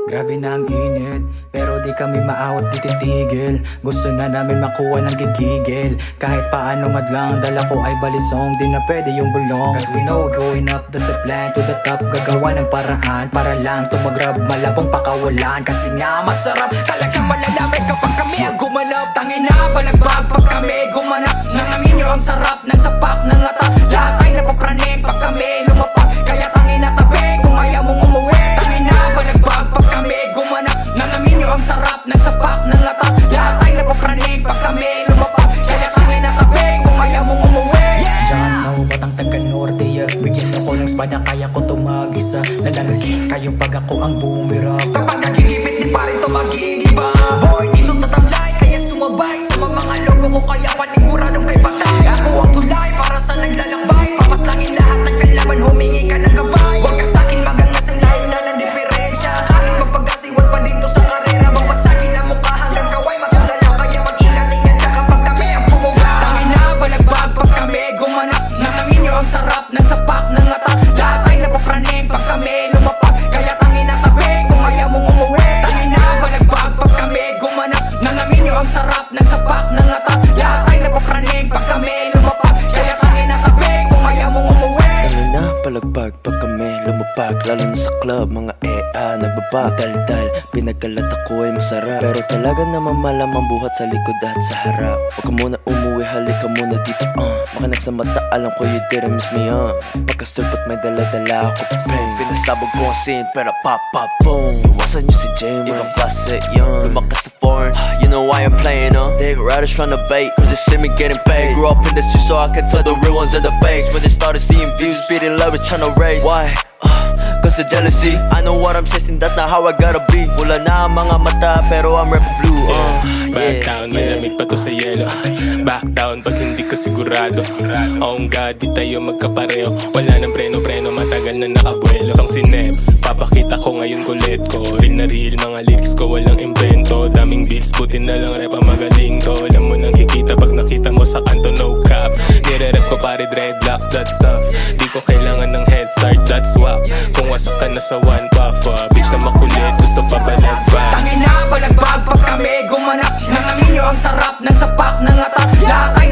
Grabe na ang init, pero di kami maawat di titigil. Gusto na namin makuha ng gigigil. Kahit paano madlang, dala ko ay balisong. Di na pwede yung bulong. Cause we know going up the plan to the top. Gagawa ng paraan para lang tumagrab, malabong pakawalan. Kasi nga masarap, talagang malalamig kapag kami ang gumanap. Tangin na balagbag pag kami gumanap. Nangamin nyo ang sarap ng sapak ng lata. Lahat ay napapraning pag kami lumapag. Kaya tangin na tabi kung ayaw mong umuwi. Tangin na balagbag pag kami gumanap. Nangamin nyo ang sarap ng sapak ng lata. Lahat ay napapraning pag kami lumapag. Kaya tangin na tabi kung ayaw mong umuwi. Diyan ako batang taga Norte, bigyan ako ng espada, kaya ko tumag-isa. Nalalagi kayo pag ako ang bumirap. Kapag nagigipit di pa rin to mag-iigiba. Boy, dito tatamlay, kaya sumabay sa mga logo ko, kaya paniguradong kay patay. Ako ang tulay para sa naglalakbay. Papaslangin lahat ng kalaban, humingi ka ng gabay. Huwag ka sa'kin magangas, ang layo na ng diferensya. Kahit magpagasiwan pa dito sa karera, mapasagin ang mukha hanggang kaway matulala. Kaya mag-ingat-ingat ka kapag kami ang pumuga. Tangin na balagbag pag kami gumanap. Nangamin nyo ang sarap ng sapak ng lata. Lahat ay napapraning pag kami lumapag. Kaya tangin na tabi kung ayaw mong umuwi. Tangin na balagbag pag kami gumanap. Nangamin nyo ang sarap ng sapak ng lata. Lahat ay napapraning pag kami lumapag. Kaya tangin na tabi kung ayaw mong umuwi. Tangin na palagpag pag kami lumapag. Lalo na sa club, mga nagbabag. Dal-dal, pinagkalat ako ay masarap. Pero talaga naman malamang buhat sa likod at sa harap. Huwag ka muna umuwi, halika muna dito Makinig sa mata, alam ko you didn't miss me Pagka-stir ba't may dala-dala ako pa pain. Pinasabog ko ang scene, pero pop-pop boom. Iwasan nyo si Jamer, ibang klase yun. Lumakas sa foreign, you know why I'm playing They riders tryna bait, cause they see me getting paid. Grew up in this street so I can tell the real ones in the face. When they started seeing views, speeding levels tryna raise. Why? Cause the jealousy, I know what I'm chasing, that's not how I gotta be. Wala na ang mga mata, pero I'm rapper blue Back down, malamig pa to sa yelo. Back down pag hindi ka sigurado. Oh God, di tayo magkapareho. Wala nang preno-preno, matagal na nakabuelo. Tong sinep, papakita ko ngayon kulit ko. Real na real, mga lyrics ko walang invento. Daming beats, buti na lang rap ang magaling to. Alam mo nang kikita pag nakita mo sa kanto, no cap. Nire-rap ko pare dreadlocks, that stuff. Di ko kailangan ng head start, that's wap. Kung wasak ka na sa one puff, bitch na makulit, gusto pa balagbag. Tangin na balagbag pag kami gumanap. Nangamin nyo ang sarap ng sapak ng lata. Lahat ay